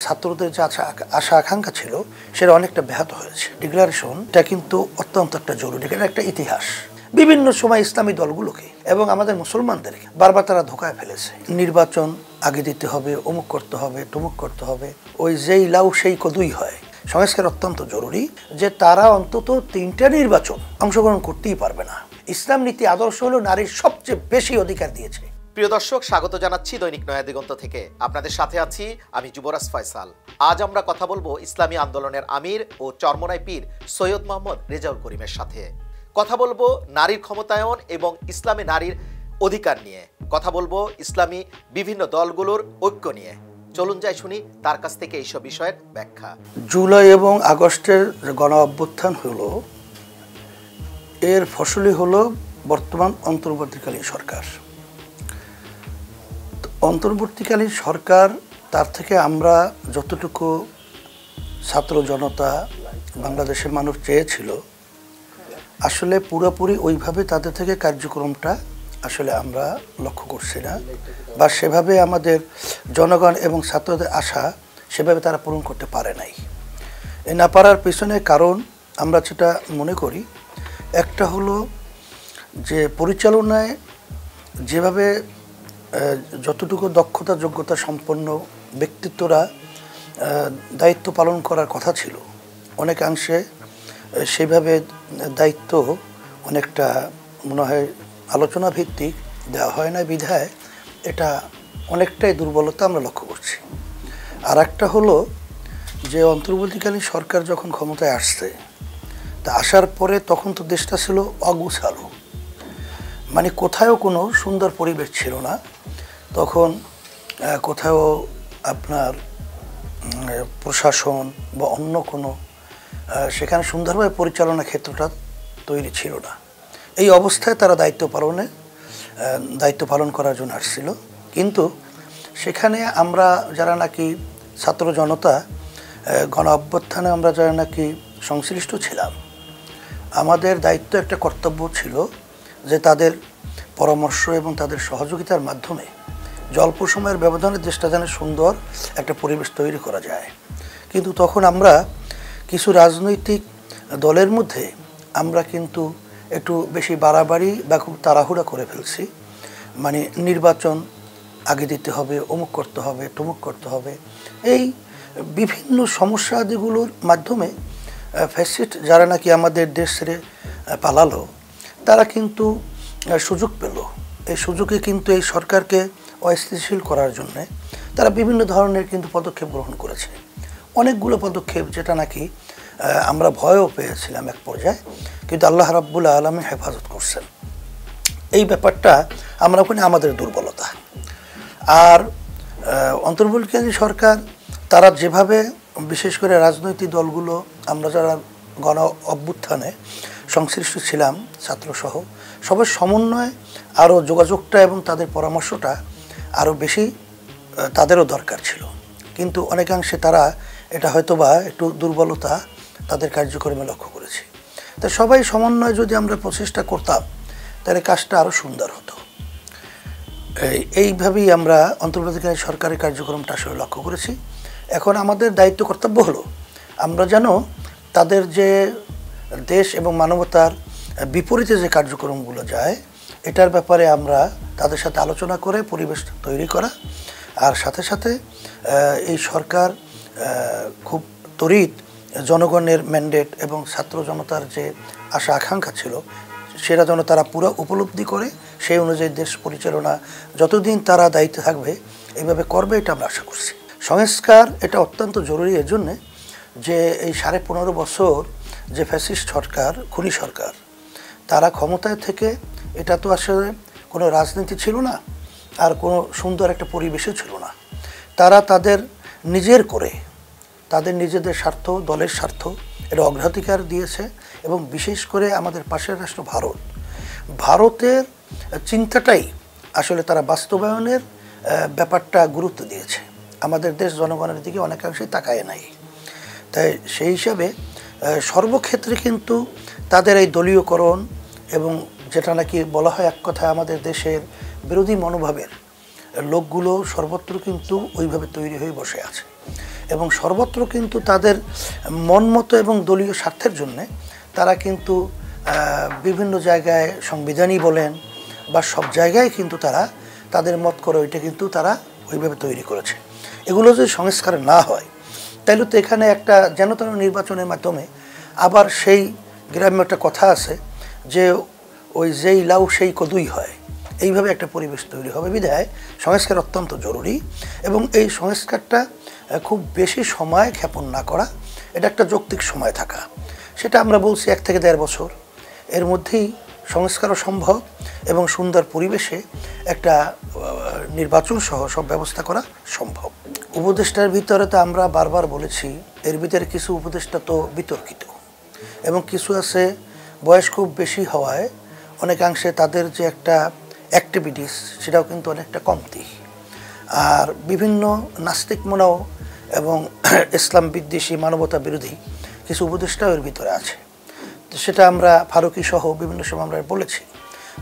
ছাত্রদের যে আশা আকাঙ্ক্ষা ছিল সেটা অনেকটা ব্যাহত হয়েছে। ডিক্লারেশনটা কিন্তু অত্যন্ত একটা জরুরি, এটা একটা ইতিহাস। বিভিন্ন সময় ইসলামী দলগুলোকে এবং আমাদের মুসলমানদেরকে বারবার তারা ধোঁকায় ফেলেছে। নির্বাচন আগে দিতে হবে, অমুক করতে হবে, তমুক করতে হবে, ওই যেই লাউ সেই কদুই হয়। সংস্কার অত্যন্ত জরুরি যে তারা অন্তত 3টা নির্বাচন অংশগ্রহণ করতেই পারবে না। ইসলাম নীতি আদর্শ হলো নারীর সবচেয়ে বেশি অধিকার দিয়েছে। প্রিয় দর্শক, স্বাগত জানাচ্ছি দৈনিক নয়া দিগন্ত থেকে। আপনাদের সাথে আছি আমি যুবরাজ ফয়সাল। আজ আমরা কথা বলবো ইসলামী আন্দোলনের আমির ও চরমোনাই পীর সৈয়দ মোহাম্মদ রেজাউল করিমের সাথে। কথা বলবো নারীর ক্ষমতায়ন এবং ইসলামী নারীর অধিকার নিয়ে। কথা বলবো ইসলামী বিভিন্ন দলগুলোর ঐক্য নিয়ে। চলুন যাই শুনি তার কাছ থেকে এইসব বিষয়ের ব্যাখ্যা। জুলাই এবং আগস্টের গণ অভ্যুত্থান হলো, এর ফসলই হলো বর্তমান অন্তর্বর্তীকালীন সরকার। অন্তর্বর্তীকালীন সরকার, তার থেকে আমরা যতটুকু ছাত্র জনতা বাংলাদেশের মানুষ চেয়েছিল, আসলে পুরোপুরি ওইভাবে তাদের থেকে কার্যক্রমটা আসলে আমরা লক্ষ্য করছি না, বা সেভাবে আমাদের জনগণ এবং ছাত্রদের আশা সেভাবে তারা পূরণ করতে পারে নাই। এ না পারার পেছনে কারণ আমরা যেটা মনে করি, একটা হলো যে পরিচালনায় যেভাবে যতটুকু দক্ষতা যোগ্যতা সম্পন্ন ব্যক্তিত্বরা দায়িত্ব পালন করার কথা ছিল, অনেকাংশে সেইভাবে দায়িত্ব অনেকটা মনে হয় আলোচনা ভিত্তিক দেওয়া হয় না, বিধায় এটা অনেকটাই দুর্বলতা আমরা লক্ষ্য করছি। আর একটা হলো যে অন্তর্বর্তীকালীন সরকার যখন ক্ষমতায় আসছে, তা আসার পরে তখন তো দেশটা ছিল অগুছালো, মানে কোথাও কোনো সুন্দর পরিবেশ ছিল না। তখন কোথাও আপনার প্রশাসন বা অন্য কোনো সেখানে সুন্দরভাবে পরিচালনা ক্ষেত্রটা তৈরি ছিল না। এই অবস্থায় তারা দায়িত্ব পালন করার জন্য আসছিল। কিন্তু সেখানে আমরা যারা নাকি ছাত্র জনতা গণ অভ্যুত্থানে আমরা যারা নাকি সংশ্লিষ্ট ছিলাম, আমাদের দায়িত্ব, একটা কর্তব্য ছিল যে তাদের পরামর্শ এবং তাদের সহযোগিতার মাধ্যমে অল্প সময়ের ব্যবধানে দেশটা যেন সুন্দর একটা পরিবেশ তৈরি করা যায়। কিন্তু তখন আমরা কিছু রাজনৈতিক দলের মধ্যে আমরা কিন্তু একটু বেশি বাড়াবাড়ি বা খুব তাড়াহুড়া করে ফেলছি। মানে নির্বাচন আগে দিতে হবে, অমুক করতে হবে, তমুক করতে হবে, এই বিভিন্ন সমস্যাদিগুলোর মাধ্যমে ফ্যাসিস্ট যারা নাকি আমাদের দেশ ছেড়ে পালালো, তারা কিন্তু সুযোগ পেল। এই সুযোগে কিন্তু এই সরকারকে অস্থিতিশীল করার জন্যে তারা বিভিন্ন ধরনের কিন্তু পদক্ষেপ গ্রহণ করেছে। অনেকগুলো পদক্ষেপ যেটা নাকি আমরা ভয়ও পেয়েছিলাম এক পর্যায়ে, কিন্তু আল্লাহ রাব্বুল আলামিন হেফাজত করছেন। এই ব্যাপারটা আমরা ওখানে আমাদের দুর্বলতা। আর অন্তর্বর্তীকালীন সরকার তারা যেভাবে, বিশেষ করে রাজনৈতিক দলগুলো, আমরা যারা গণ অভ্যুত্থানে সংশ্লিষ্ট ছিলাম ছাত্রসহ, সবার সমন্বয় আরও যোগাযোগটা এবং তাদের পরামর্শটা আরও বেশি তাদেরও দরকার ছিল। কিন্তু অনেকাংশে তারা এটা হয়তোবা একটু দুর্বলতা তাদের কার্যক্রমে লক্ষ্য করেছি। তা সবাই সমন্বয় যদি আমরা প্রচেষ্টা করতাম, তাহলে কাজটা আরও সুন্দর হতো। এইভাবেই আমরা অন্তর্বর্তীকালীন সরকারের কার্যক্রমটা আসলে লক্ষ্য করেছি। এখন আমাদের দায়িত্ব কর্তব্য হলো আমরা যেন তাদের যে দেশ এবং মানবতার বিপরীতে যে কার্যক্রমগুলো যায়, এটার ব্যাপারে আমরা তাদের সাথে আলোচনা করে পরিবেশ তৈরি করা। আর সাথে সাথে এই সরকার খুব তড়িৎ জনগণের ম্যান্ডেট এবং ছাত্র জনতার যে আশা আকাঙ্ক্ষা ছিল, সেটা যেন তারা পুরো উপলব্ধি করে সেই অনুযায়ী দেশ পরিচালনা যতদিন তারা দায়িত্বে থাকবে এইভাবে করবে, এটা আমরা আশা করছি। সংস্কার এটা অত্যন্ত জরুরি এর জন্যে যে এই 15.5 বছর যে ফ্যাসিস্ট সরকার, খুনি সরকার, তারা ক্ষমতায় থেকে, এটা তো আসলে কোনো রাজনীতি ছিল না, আর কোনো সুন্দর একটা পরিবেশও ছিল না। তারা তাদের নিজেদের স্বার্থ, দলের স্বার্থ, এটা অগ্রাধিকার দিয়েছে। এবং বিশেষ করে আমাদের পাশের রাষ্ট্র ভারতের চিন্তাটাই আসলে তারা বাস্তবায়নের ব্যাপারটা গুরুত্ব দিয়েছে। আমাদের দেশ জনগণের দিকে অনেকাংশেই তাকায় নাই। তাই সেই হিসাবে সর্বক্ষেত্রে কিন্তু তাদের এই দলীয়করণ এবং যেটা নাকি বলা হয় এক কথায় আমাদের দেশের বিরোধী মনোভাবের লোকগুলো সর্বত্র কিন্তু ওইভাবে তৈরি হয়ে বসে আছে। এবং সর্বত্র কিন্তু তাদের মন মতো এবং দলীয় স্বার্থের জন্যে তারা কিন্তু বিভিন্ন জায়গায় সংবিধানই বলেন বা সব জায়গায় কিন্তু তারা তাদের মত করে ওইটা কিন্তু তারা ওইভাবে তৈরি করেছে। এগুলো যদি সংস্কার না হয় তাহলে তো এখানে একটা যেন তেন নির্বাচনের মাধ্যমে আবার সেই গ্রাম্য একটা কথা আছে যে ওই যেই লাউ সেই কদুই হয়, এইভাবে একটা পরিবেশ তৈরি হবে। বিধায় সংস্কার অত্যন্ত জরুরি এবং এই সংস্কারটা খুব বেশি সময় ক্ষেপণ না করা, এটা একটা যৌক্তিক সময় থাকা, সেটা আমরা বলছি 1 থেকে 1.5 বছর এর মধ্যেই সংস্কারও সম্ভব এবং সুন্দর পরিবেশে একটা নির্বাচন সহ সব ব্যবস্থা করা সম্ভব। উপদেষ্টার ভিতরে তো আমরা বারবার বলেছি এর ভিতরে কিছু উপদেষ্টা তো বিতর্কিত এবং কিছু আছে বয়স খুব বেশি হওয়ায় অনেকাংশে তাদের যে একটা অ্যাক্টিভিটিস সেটাও কিন্তু অনেকটা কমতি, আর বিভিন্ন নাস্তিক মনাও এবং ইসলাম বিদ্বেষী মানবতা বিরোধী কিছু উপদেষ্টাও এর ভিতরে আছে। তো সেটা আমরা ফারুকি সহ বিভিন্ন সময় আমরা বলেছি।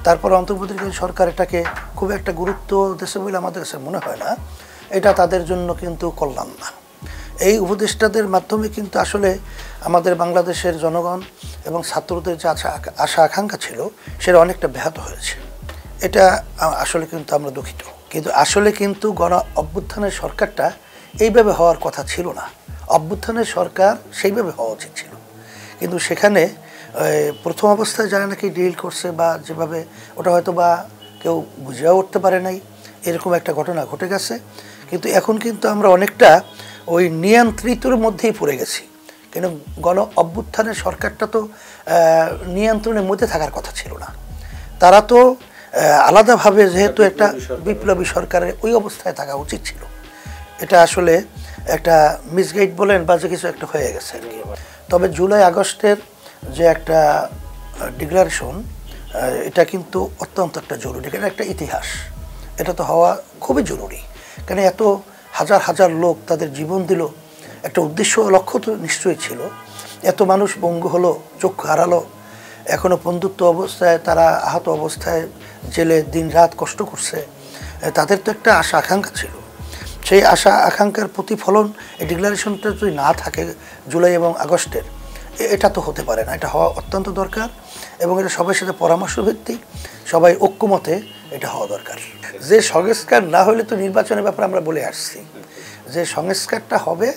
তারপর অন্তর্বর্তীকালীন সরকার এটাকে খুব একটা গুরুত্ব দিয়েছে বলে আমাদের কাছে মনে হয় না। এটা তাদের জন্য কিন্তু কল্যাণ না। এই উপদেষ্টাদের মাধ্যমে কিন্তু আসলে আমাদের বাংলাদেশের জনগণ এবং ছাত্রদের যে আশা আকাঙ্ক্ষা ছিল সেটা অনেকটা ব্যাহত হয়েছে। এটা আসলে কিন্তু আমরা দুঃখিত। কিন্তু আসলে কিন্তু গণ অভ্যুত্থানের সরকারটা এইভাবে হওয়ার কথা ছিল না। অভ্যুত্থানের সরকার সেইভাবে হওয়া উচিত ছিল, কিন্তু সেখানে প্রথম অবস্থায় যারা নাকি ডিল করছে বা যেভাবে ওটা হয়তো বা কেউ বুঝেও উঠতে পারে নাই, এরকম একটা ঘটনা ঘটে গেছে। কিন্তু এখন কিন্তু আমরা অনেকটা ওই নিয়ন্ত্রিতর মধ্যেই পড়ে গেছি। কিন্তু গণ অভ্যুত্থানের সরকারটা তো নিয়ন্ত্রণের মধ্যে থাকার কথা ছিল না। তারা তো আলাদাভাবে যেহেতু একটা বিপ্লবী সরকারের ওই অবস্থায় থাকা উচিত ছিল। এটা আসলে একটা মিসগাইড বলেন বা যে কিছু একটা হয়ে গেছে আর কি। তবে জুলাই আগস্টের যে একটা ডিক্লারেশন, এটা কিন্তু অত্যন্ত একটা জরুরি, এটা একটা ইতিহাস, এটা তো হওয়া খুবই জরুরি। কেন এত হাজার হাজার লোক তাদের জীবন দিল, একটা উদ্দেশ্য লক্ষ্য তো নিশ্চয়ই ছিল। এত মানুষ পঙ্গু হলো, চক্ষু হারালো, এখনও বন্ধুত্ব অবস্থায় তারা আহত অবস্থায় জেলে দিন রাত কষ্ট করছে, তাদের তো একটা আশা আকাঙ্ক্ষা ছিল। সেই আশা আকাঙ্ক্ষার প্রতিফলন এই ডিক্লারেশনটা যদি না থাকে জুলাই এবং আগস্টের, এটা তো হতে পারে না। এটা হওয়া অত্যন্ত দরকার এবং এটা সবার সাথে পরামর্শ ভিত্তিক, সবাই ঐক্যমতে এটা হওয়া দরকার। যে সংস্কার না হলে তো নির্বাচনের ব্যাপারে আমরা বলে আসছি যে সংস্কারটা হবে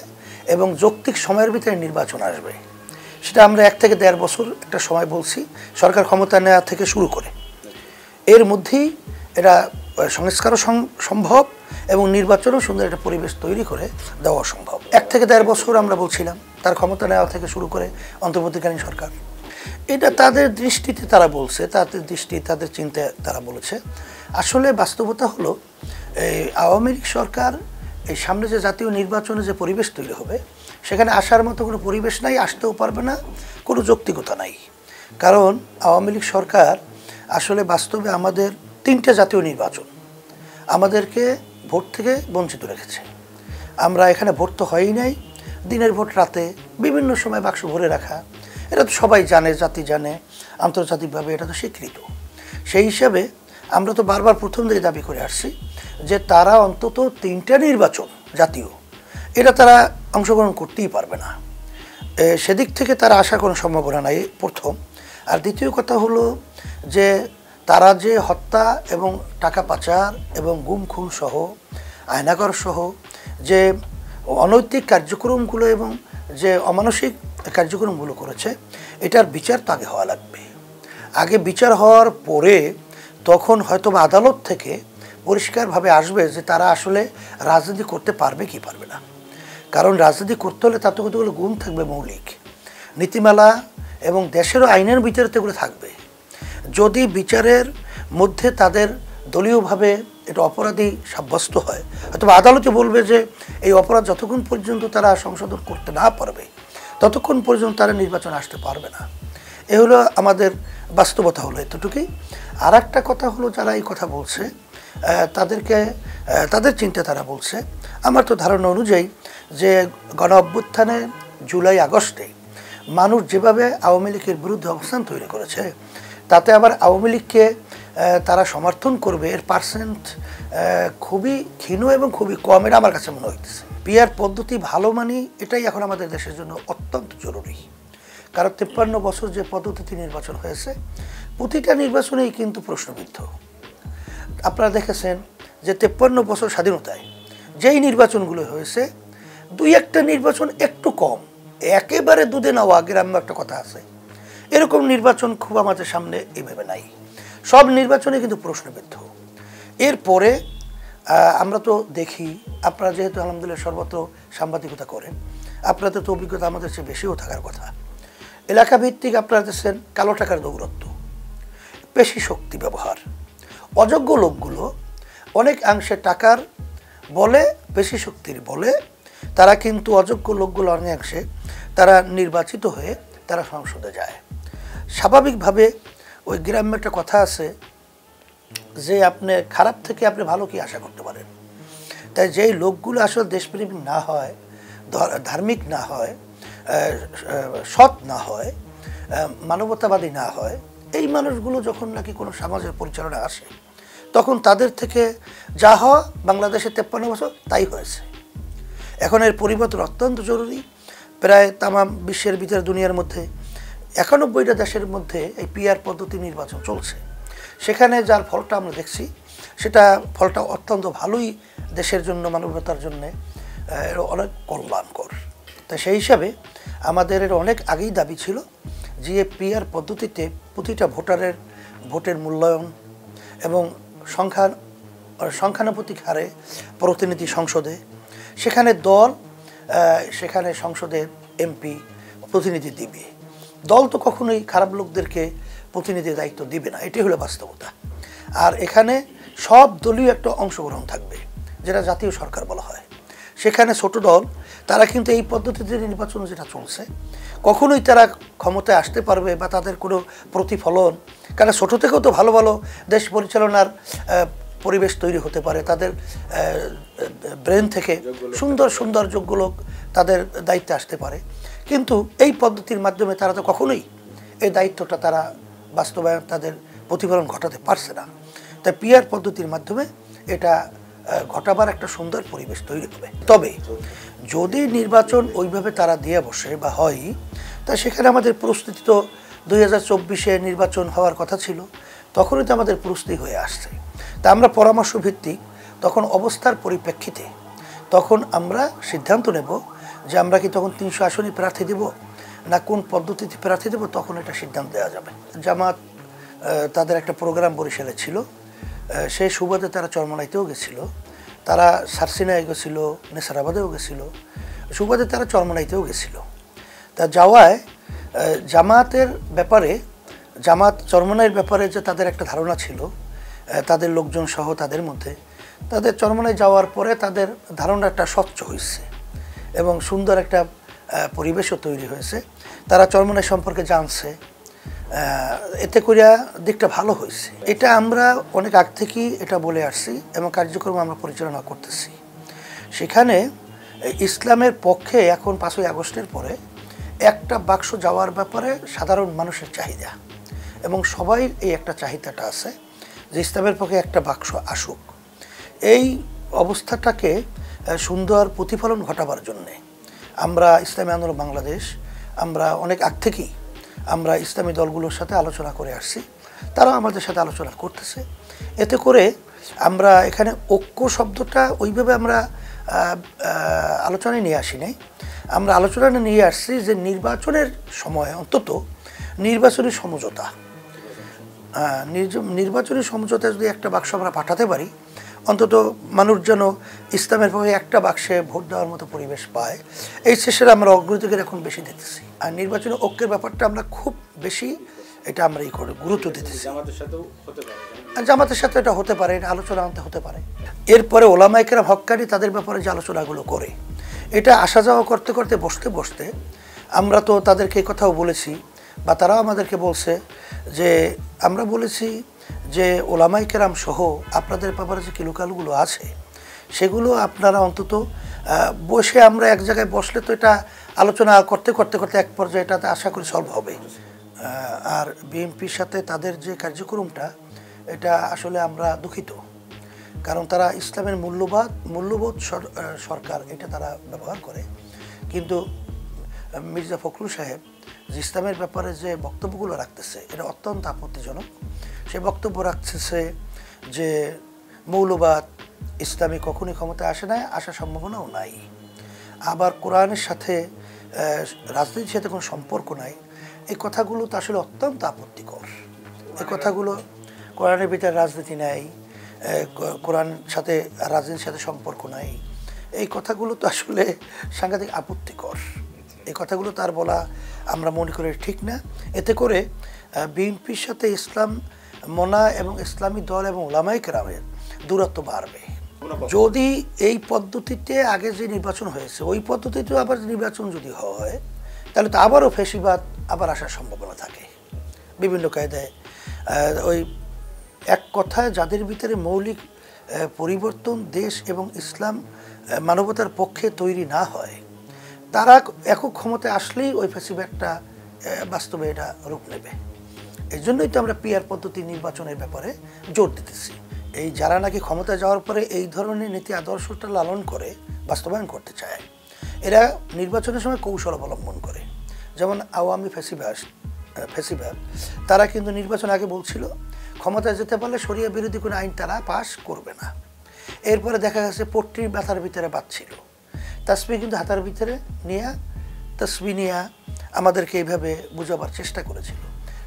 এবং যৌক্তিক সময়ের ভিতরে নির্বাচন আসবে। সেটা আমরা 1 থেকে 1.5 বছর একটা সময় বলছি সরকার ক্ষমতা নেওয়া থেকে শুরু করে, এর মধ্যেই এটা সংস্কারও সম্ভব এবং নির্বাচনও সুন্দর একটা পরিবেশ তৈরি করে দেওয়া সম্ভব। 1 থেকে 1.5 বছর আমরা বলছিলাম তার ক্ষমতা নেওয়া থেকে শুরু করে অন্তর্বর্তীকালীন সরকার। এটা তাদের দৃষ্টিতে তারা বলছে, তাদের দৃষ্টি তাদের চিন্তায় তারা বলেছে। আসলে বাস্তবতা হলো এই আওয়ামী লীগ সরকার এই সামনে যে জাতীয় নির্বাচনে যে পরিবেশ তৈরি হবে সেখানে আসার মতো কোনো পরিবেশ নাই, আসতেও পারবে না, কোনো যৌক্তিকতা নাই। কারণ আওয়ামী লীগ সরকার আসলে বাস্তবে আমাদের 3টে জাতীয় নির্বাচন আমাদেরকে ভোট থেকে বঞ্চিত রেখেছে। আমরা এখানে ভোট তো হয়ই নাই, দিনের ভোট রাতে বিভিন্ন সময় বাক্স ভরে রাখা, এটা তো সবাই জানে, জাতি জানে, আন্তর্জাতিকভাবে এটা তো স্বীকৃত। সেই হিসাবে আমরা তো বারবার প্রথম দিকে দাবি করে আসছি যে তারা অন্তত 3টে নির্বাচন জাতীয় এটা তারা অংশগ্রহণ করতেই পারবে না। সেদিক থেকে তারা আসার কোনো সম্ভাবনা নাই, প্রথম। আর দ্বিতীয় কথা হলো যে তারা যে হত্যা এবং টাকা পাচার এবং গুম খুন সহ আয়নাগর সহ যে অনৈতিক কার্যক্রমগুলো এবং যে অমানসিক কার্যক্রমগুলো করেছে, এটার বিচার তো আগে হওয়া লাগবে। আগে বিচার হওয়ার পরে তখন হয়তো আদালত থেকে পরিষ্কারভাবে আসবে যে তারা আসলে রাজনীতি করতে পারবে কি পারবে না। কারণ রাজনীতি করতে হলে তাতে কতগুলো গুণ থাকবে, মৌলিক নীতিমালা এবং দেশেরও আইনের বিচারে তো এগুলো থাকবে। যদি বিচারের মধ্যে তাদের দলীয়ভাবে এটা অপরাধী সাব্যস্ত হয়, হয়তো আদালতে বলবে যে এই অপরাধ যতক্ষণ পর্যন্ত তারা সংশোধন করতে না পারবে ততক্ষণ পর্যন্ত তারা নির্বাচন আসতে পারবে না। এ হলো আমাদের বাস্তবতা, হলো এতটুকুই। আর একটা কথা হলো যারা এই কথা বলছে তাদেরকে তাদের চিন্তা তারা বলছে, আমার তো ধারণা অনুযায়ী যে গণ অভ্যুত্থানে জুলাই আগস্টে মানুষ যেভাবে আওয়ামী লীগের বিরুদ্ধে অবস্থান তৈরি করেছে, তাতে আবার আওয়ামী লীগকে তারা সমর্থন করবে এর পার্সেন্ট খুবই ক্ষীণ এবং খুবই কম, এটা আমার কাছে মনে হইতেছে। পিআর পদ্ধতি ভালো মানি এটাই এখন আমাদের দেশের জন্য অত্যন্ত জরুরি। কারণ 53 বছর যে পদ্ধতিতে নির্বাচন হয়েছে, প্রতিটা নির্বাচনেই কিন্তু প্রশ্নবিদ্ধ। আপনারা দেখেছেন যে 53 বছর স্বাধীনতায় যেই নির্বাচনগুলো হয়েছে, দুই একটা নির্বাচন একটু কম, একেবারে দুধে নেওয়া গ্রাম্য একটা কথা আছে, এরকম নির্বাচন খুব আমাদের সামনে এইভাবে নাই। সব নির্বাচনে কিন্তু প্রশ্নবিদ্ধ। এরপরে আমরা তো দেখি, আপনারা যেহেতু আলহামদুলিল্লাহ সর্বত্র সাংবাদিকতা করেন, আপনাদের তো অভিজ্ঞতা আমাদের চেয়ে বেশিও থাকার কথা। এলাকা ভিত্তিক আপনারা দেখছেন কালো টাকার দৌরত্ব, পেশি শক্তি ব্যবহার, অযোগ্য লোকগুলো অনেক অংশে টাকার বলে, পেশি শক্তির বলে তারা কিন্তু অযোগ্য লোকগুলো অনেকাংশে তারা নির্বাচিত হয়ে তারা সংসদে যায়। স্বাভাবিকভাবে ওই গ্রামে একটা কথা আছে যে আপনি খারাপ থেকে আপনি ভালো কি আশা করতে পারেন। তাই যেই লোকগুলো আসলে দেশপ্রেমিক না হয়, ধার্মিক না হয়, সৎ না হয়, মানবতাবাদী না হয়, এই মানুষগুলো যখন নাকি কোনো সমাজের পরিচালনা আসে, তখন তাদের থেকে যা হওয়া বাংলাদেশে 53 বছর তাই হয়েছে। এখন এর পরিবর্তন অত্যন্ত জরুরি। প্রায় তামাম বিশ্বের ভিতরে দুনিয়ার মধ্যে 91টা দেশের মধ্যে এই পিআর পদ্ধতি নির্বাচন চলছে। সেখানে যার ফলটা আমরা দেখছি, সেটা ফলটা অত্যন্ত ভালোই দেশের জন্য, মানবতার জন্যে অনেক কল্যাণকর। তাই সেই হিসাবে আমাদের এর অনেক আগেই দাবি ছিল যে পিআর পদ্ধতিতে প্রতিটা ভোটারের ভোটের মূল্যায়ন এবং সংখ্যানুপাতিক হারে প্রতিনিধি সংসদে, সেখানে দল সেখানে সংসদে এমপি প্রতিনিধি দিবে। দল তো কখনোই খারাপ লোকদেরকে প্রতিনিধির দায়িত্ব দিবে না, এটি হলো বাস্তবতা। আর এখানে সব দলীয় একটা অংশগ্রহণ থাকবে, যেটা জাতীয় সরকার বলা হয়। সেখানে ছোট দল তারা কিন্তু এই পদ্ধতিতে নির্বাচন যেটা চলছে, কখনোই তারা ক্ষমতায় আসতে পারবে বা তাদের কোনো প্রতিফলন, কারণ ছোটো থেকেও তো ভালো ভালো দেশ পরিচালনার পরিবেশ তৈরি হতে পারে, তাদের ব্রেন থেকে সুন্দর সুন্দর যোগ্য লোক তাদের দায়িত্বে আসতে পারে। কিন্তু এই পদ্ধতির মাধ্যমে তারা তো কখনোই এই দায়িত্বটা তারা বাস্তবায়ন, তাদের প্রতিফলন ঘটাতে পারছে না। তাই পিআর পদ্ধতির মাধ্যমে এটা ঘটাবার একটা সুন্দর পরিবেশ তৈরি হবে। তবে যদি নির্বাচন ওইভাবে তারা দিয়ে বসে বা হয়, তা সেখানে আমাদের প্রস্তুতি তো 2024-এ নির্বাচন হওয়ার কথা ছিল, তখনই তো আমাদের প্রস্তুতি হয়ে আসছে। তা আমরা পরামর্শ ভিত্তিক তখন অবস্থার পরিপ্রেক্ষিতে তখন আমরা সিদ্ধান্ত নেব যে আমরা কি তখন 300 আসনই প্রার্থী দেব না কোন পদ্ধতিতে প্রার্থী দেব, তখন এটা সিদ্ধান্ত দেওয়া যাবে। জামাত তাদের একটা প্রোগ্রাম বরিশালে ছিল, সেই সুবাদে তারা চরমনাইতেও গেছিলো, তারা সারসিনায় গেছিলো, নেসারাবাদেও গেছিলো, সুবাদে তারা চরমনাইতেও গেছিলো। তা যাওয়ায় জামাতের ব্যাপারে, জামাত চরমনাইয়ের ব্যাপারে যে তাদের একটা ধারণা ছিল, তাদের লোকজন সহ তাদের মধ্যে, তাদের চরমনায় যাওয়ার পরে তাদের ধারণাটা স্বচ্ছ হয়েছে এবং সুন্দর একটা পরিবেশও তৈরি হয়েছে। তারা চরমনাই সম্পর্কে জানছে, এতে করিয়া দিকটা ভালো হয়েছে। এটা আমরা অনেক আগ থেকেই এটা বলে আসছি এবং কার্যক্রম আমরা পরিচালনা করতেছি। সেখানে ইসলামের পক্ষে এখন 5ই আগস্টের পরে একটা বাক্স যাওয়ার ব্যাপারে সাধারণ মানুষের চাহিদা, এবং সবাই এই একটা চাহিদাটা আছে যে ইসলামের পক্ষে একটা বাক্স আসুক। এই অবস্থাটাকে সুন্দর প্রতিফলন ঘটাবার জন্যে আমরা ইসলামী আন্দোলন বাংলাদেশ, আমরা অনেক আগ থেকেই আমরা ইসলামী দলগুলোর সাথে আলোচনা করে আসছি, তারাও আমাদের সাথে আলোচনা করতেছে। এতে করে আমরা এখানে ঐক্য শব্দটা ওইভাবে আমরা আলোচনায় নিয়ে আসি নাই, আমরা আলোচনায় নিয়ে আসছি যে নির্বাচনের সময় অন্তত নির্বাচনী সমঝোতা, নির্বাচনী সমঝোতা যদি একটা বাক্স আমরা পাঠাতে পারি, অন্তত মানুষ যেন ইসলামের পক্ষে একটা বাক্সে ভোট দেওয়ার মতো পরিবেশ পায়, এই শেষের আমরা অগ্রগতিকে এখন বেশি দিতেছি। আর নির্বাচনী ঐক্যের ব্যাপারটা আমরা খুব বেশি এটা আমরা গুরুত্ব দিতেছি। জামাতের সাথে এটা হতে পারে, এটা আলোচনা আনতে হতে পারে। এরপরে ওলামায়ে কেরাম হক্কানি তাদের ব্যাপারে যে আলোচনাগুলো করে, এটা আসা যাওয়া করতে করতে বসতে বসতে আমরা তো তাদেরকে এই কথাও বলেছি বা তারাও আমাদেরকে বলছে যে আমরা বলেছি যে ওলামায়ে কেরাম সহ আপনাদের ব্যাপারে যে কিলুকালুগুলো আছে সেগুলো আপনারা অন্তত বসে, আমরা এক জায়গায় বসলে তো এটা আলোচনা করতে করতে করতে এক পর্যায়ে এটাতে আশা করি সলভ হবে। আর বিএনপির সাথে তাদের যে কার্যক্রমটা, এটা আসলে আমরা দুঃখিত, কারণ তারা ইসলামের মূল্যবোধ সরকার এটা তারা ব্যবহার করে। কিন্তু মির্জা ফখরুল সাহেব যে ইসলামের ব্যাপারে যে বক্তব্যগুলো রাখতেছে এটা অত্যন্ত আপত্তিজনক। সে বক্তব্য রাখতেছে যে মৌলবাদ ইসলামী কখনই ক্ষমতায় আসে নাই, আসার সম্ভাবনাও নাই। আবার কোরআনের সাথে রাজনীতির সাথে কোনো সম্পর্ক নাই। এই কথাগুলো তো আসলে অত্যন্ত আপত্তিকর। এই কথাগুলো কোরআনের ভিতরে রাজনীতি নাই, কোরআন সাথে রাজনীতির সাথে সম্পর্ক নাই, এই কথাগুলো তো আসলে সাংঘাতিক আপত্তিকর। এই কথাগুলো তার বলা আমরা মনে করি ঠিক না। এতে করে বিএনপির সাথে ইসলাম মনা এবং ইসলামী দল এবং ওলামায়ে কেরামের দূরত্ব বাড়বে। যদি এই পদ্ধতিতে আগে যে নির্বাচন হয়েছে ওই পদ্ধতিতে আবার নির্বাচন যদি হয়, তাহলে তো আবারও ফ্যাসিবাদ আবার আসার সম্ভাবনা থাকে বিভিন্ন কায়দায়। ওই এক কথায় যাদের ভিতরে মৌলিক পরিবর্তন দেশ এবং ইসলাম মানবতার পক্ষে তৈরি না হয়, তারা একক ক্ষমতায় আসলেই ওই ফ্যাসিবাদটা বাস্তবে এটা রূপ নেবে। এই জন্যই তো আমরা পিআর পদ্ধতি নির্বাচনের ব্যাপারে জোর দিতেছি। এই যারা নাকি ক্ষমতায় যাওয়ার পরে এই ধরনের নীতি আদর্শটা লালন করে বাস্তবায়ন করতে চায়, এরা নির্বাচনের সময় কৌশল অবলম্বন করে। যেমন আওয়ামী ফ্যাসিবাদ তারা কিন্তু নির্বাচন আগে বলছিল ক্ষমতায় যেতে পারলে শরিয়া বিরোধী কোনো আইন তারা পাশ করবে না। এরপরে দেখা গেছে পট্টির ব্যথার ভিতরে বাঁধছিল, তাসবি কিন্তু হাতার ভিতরে তসবি নিয়ে আমাদেরকে এইভাবে বোঝাবার চেষ্টা করেছিল,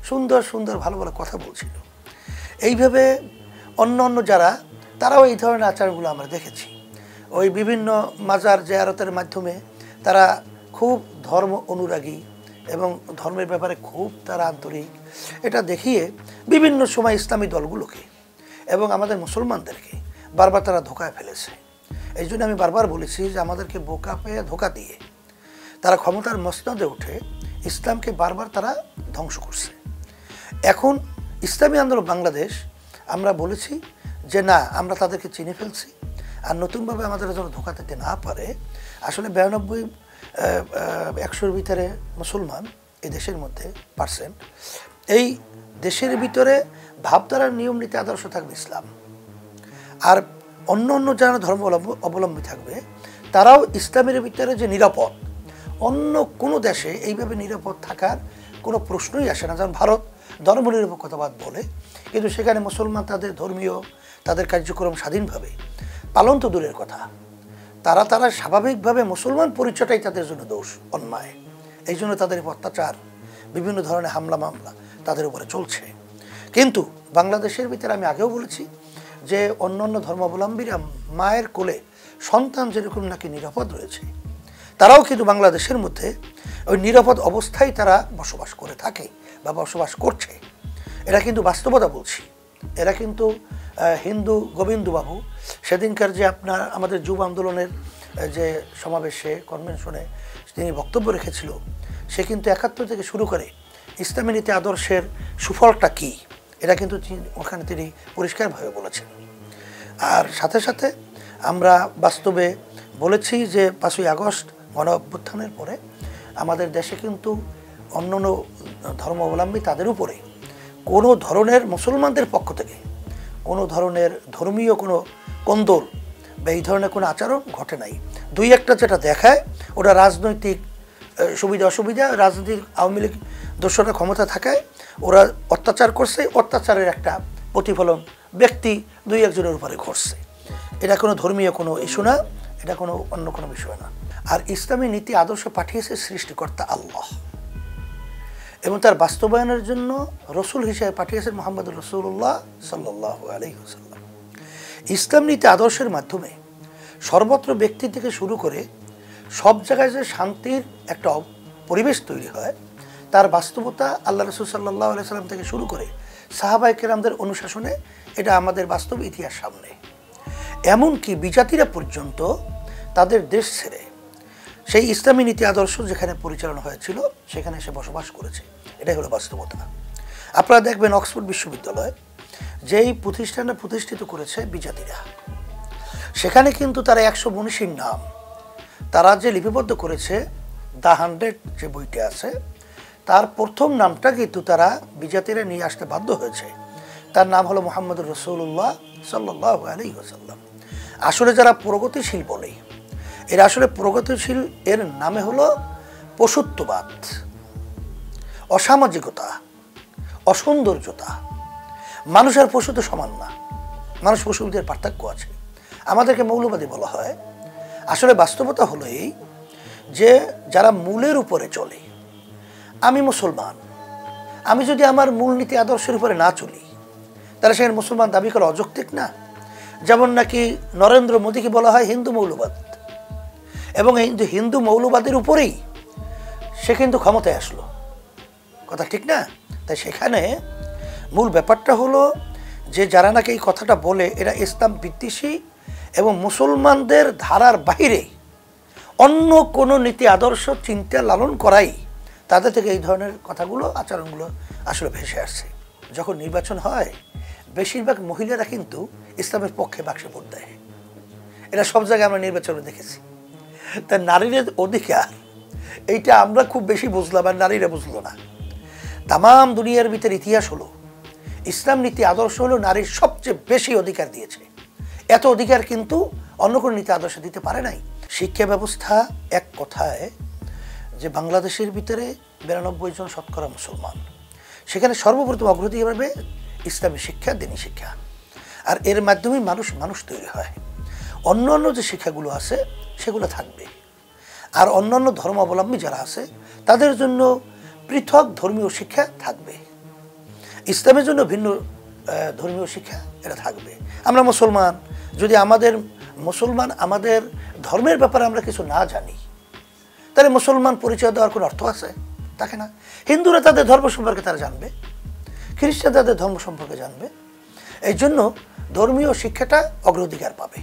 সুন্দর সুন্দর ভালো ভালো কথা বলছিল। এইভাবে অন্য অন্য যারা তারাও এই ধরনের আচরণগুলো আমরা দেখেছি। ওই বিভিন্ন মাজার জিয়ারতের মাধ্যমে তারা খুব ধর্ম অনুরাগী এবং ধর্মের ব্যাপারে খুব তারা আন্তরিক, এটা দেখিয়ে বিভিন্ন সময় ইসলামী দলগুলোকে এবং আমাদের মুসলমানদেরকে বারবার তারা ধোকায় ফেলেছে। এই জন্য আমি বারবার বলেছি যে আমাদেরকে বোকা পেয়ে ধোকা দিয়ে তারা ক্ষমতার মসনদে উঠে ইসলামকে বারবার তারা ধ্বংস করছে। এখন ইসলামী আন্দোলন বাংলাদেশ আমরা বলেছি যে না, আমরা তাদেরকে চিনে ফেলছি, আর নতুনভাবে আমাদের যেন ধোকা দিতে না পারে। আসলে 92-100-র ভিতরে মুসলমান এই দেশের মধ্যে %, এই দেশের ভিতরে ভাবধারার নিয়ম নীতি আদর্শ থাকবে ইসলাম, আর অন্য অন্য যারা ধর্ম অবলম্বী থাকবে তারাও ইসলামের ভিতরে যে নিরাপদ, অন্য কোনো দেশে এইভাবে নিরাপদ থাকার কোনো প্রশ্নই আসে না। যেমন ভারত ধর্মনিরপেক্ষতাবাদ বলে, কিন্তু সেখানে মুসলমান তাদের ধর্মীয় তাদের কার্যক্রম স্বাধীনভাবে পালন তো দূরের কথা, তারা স্বাভাবিকভাবে মুসলমান পরিচয়টাই তাদের জন্য দোষ, অন্যায়। এই জন্য তাদের অত্যাচার, বিভিন্ন ধরনের হামলা মামলা তাদের উপরে চলছে। কিন্তু বাংলাদেশের ভিতরে আমি আগেও বলেছি যে অন্য অন্য ধর্মাবলম্বীরা মায়ের কোলে সন্তান যেরকম নাকি নিরাপদ রয়েছে, তারাও কিন্তু বাংলাদেশের মধ্যে ওই নিরাপদ অবস্থায় তারা বসবাস করে থাকে বা বসবাস করছে। এরা কিন্তু বাস্তবতা বলছি। এরা কিন্তু হিন্দু গোবিন্দবাবু সেদিনকার যে আমাদের যুব আন্দোলনের যে সমাবেশে কনভেনশনে তিনি বক্তব্য রেখেছিল, সে কিন্তু 71 থেকে শুরু করে ইসলামী নীতি আদর্শের সুফলটা কী এটা কিন্তু ওখানে তিনি পরিষ্কারভাবে বলেছেন। আর সাথে সাথে আমরা বাস্তবে বলেছি যে 5ই আগস্ট গণ অভ্যুত্থানের পরে আমাদের দেশে কিন্তু অন্য অন্য ধর্মাবলম্বী তাদের উপরে কোনো ধরনের মুসলমানদের পক্ষ থেকে কোনো ধরনের ধর্মীয় কোনো কোন্দল বা এই ধরনের কোনো আচরণ ঘটে নাই। দুই একটা যেটা দেখায় ওটা রাজনৈতিক সুবিধা অসুবিধা, রাজনৈতিক আওয়ামী লীগ দোসররা ক্ষমতা থাকায় ওরা অত্যাচার করছে, অত্যাচারের একটা প্রতিফলন ব্যক্তি 2-1 জনের উপরে ঘটছে। এটা কোনো ধর্মীয় কোনো ইস্যু না, এটা কোনো অন্য কোনো বিষয় না। আর ইসলামী নীতি আদর্শ পাঠিয়েছে সৃষ্টিকর্তা আল্লাহ, এবং তার বাস্তবায়নের জন্য রসুল হিসেবে পাঠিয়েছেন মুহাম্মদুর রাসূলুল্লাহ সাল্লাল্লাহু আলাইহি ওয়াসাল্লাম। ইসলাম নীতি আদর্শের মাধ্যমে সর্বত্র ব্যক্তি থেকে শুরু করে সব জায়গায় যে শান্তির একটা পরিবেশ তৈরি হয়, তার বাস্তবতা আল্লাহ রাসূল সাল্লাল্লাহু আলাইহি ওয়াসাল্লাম থেকে শুরু করে সাহাবায়ে কেরামদের অনুশাসনে এটা আমাদের বাস্তব ইতিহাস সামনে। এমনকি বিজাতিরা পর্যন্ত তাদের দেশ ছেড়ে সেই ইসলামী নীতি আদর্শ যেখানে পরিচালনা হয়েছিল সেখানে এসে বসবাস করেছে। এটাই হলো বাস্তবতা। আপনারা দেখবেন অক্সফোর্ড বিশ্ববিদ্যালয় যেই প্রতিষ্ঠানটা প্রতিষ্ঠিত করেছে বিজাতিরা, সেখানে কিন্তু তারা 100 মনীষীর নাম তারা যে লিপিবদ্ধ করেছে, দ্য 100 যে বইটা আছে তার প্রথম নামটা কিন্তু তারা বিজাতিরা নিয়ে আসতে বাধ্য হয়েছে। তার নাম হলো মুহাম্মদুর রাসূলুল্লাহ সাল্লাল্লাহু আলাইহি ওয়াসাল্লাম। আসলে যারা প্রগতিশীল বলে, এর আসলে প্রগতিশীল এর নামে হলো পশুত্ববাদ, অসামাজিকতা, অসৌন্দর্যতা। মানুষ আর পশু তো সমান না, মানুষ পশুদের পার্থক্য আছে। আমাদেরকে মৌলবাদী বলা হয়। আসলে বাস্তবতা হলো এই যে যারা মূলের উপরে চলে, আমি মুসলমান, আমি যদি আমার মূলনীতি আদর্শের উপরে না চলি তাহলে সেখানে মুসলমান দাবি করা অযৌক্তিক না? যেমন নাকি নরেন্দ্র মোদীকে বলা হয় হিন্দু মৌলবাদ, এবং এই হিন্দু মৌলবাদের উপরেই সে কিন্তু ক্ষমতায় আসলো, কথা ঠিক না? তাই সেখানে মূল ব্যাপারটা হলো যে যারা নাকি এই কথাটা বলে এরা ইসলাম বিদ্বেষী এবং মুসলমানদের ধারার বাইরে অন্য কোনো নীতি আদর্শ চিন্তা লালন করাই তাদের থেকে এই ধরনের কথাগুলো, আচরণগুলো আসলে ভেসে আসছে। যখন নির্বাচন হয় বেশিরভাগ মহিলারা কিন্তু ইসলামের পক্ষে বাক্সে ভোট দেয়। এটা সব জায়গায় আমরা নির্বাচনে দেখেছি। তাই নারীদের অধিকার এইটা আমরা খুব বেশি বুঝলাম আর নারীরা বুঝলো না। তাম দুনিয়ার ভিতরে ইতিহাস হলো ইসলাম নীতি আদর্শ হলো নারীর সবচেয়ে বেশি অধিকার দিয়েছে। এত অধিকার কিন্তু অন্য কোনো নীতি আদর্শ দিতে পারে নাই। শিক্ষা ব্যবস্থা এক কথায় যে বাংলাদেশের ভিতরে 92 জন শতকরা মুসলমান, সেখানে সর্বপ্রথম অগ্রগতি পাবে ইসলামী শিক্ষা, দ্বীনি শিক্ষা। আর এর মাধ্যমেই মানুষ তৈরি হয়। অন্যান্য যে শিক্ষাগুলো আছে সেগুলো থাকবে। আর অন্যান্য ধর্মাবলম্বী যারা আছে তাদের জন্য পৃথক ধর্মীয় শিক্ষা থাকবে। ইসলামের জন্য ভিন্ন ধর্মীয় শিক্ষা এটা থাকবে। আমরা মুসলমান, যদি আমাদের ধর্মের ব্যাপারে আমরা কিছু না জানি তাহলে মুসলমান পরিচয় দেওয়ার কোনো অর্থ আছে? থাকে না। হিন্দুরা তাদের ধর্ম সম্পর্কে তারা জানবে, খ্রিস্টান তাদের ধর্ম সম্পর্কে জানবে। এই জন্য ধর্মীয় শিক্ষাটা অগ্রাধিকার পাবে।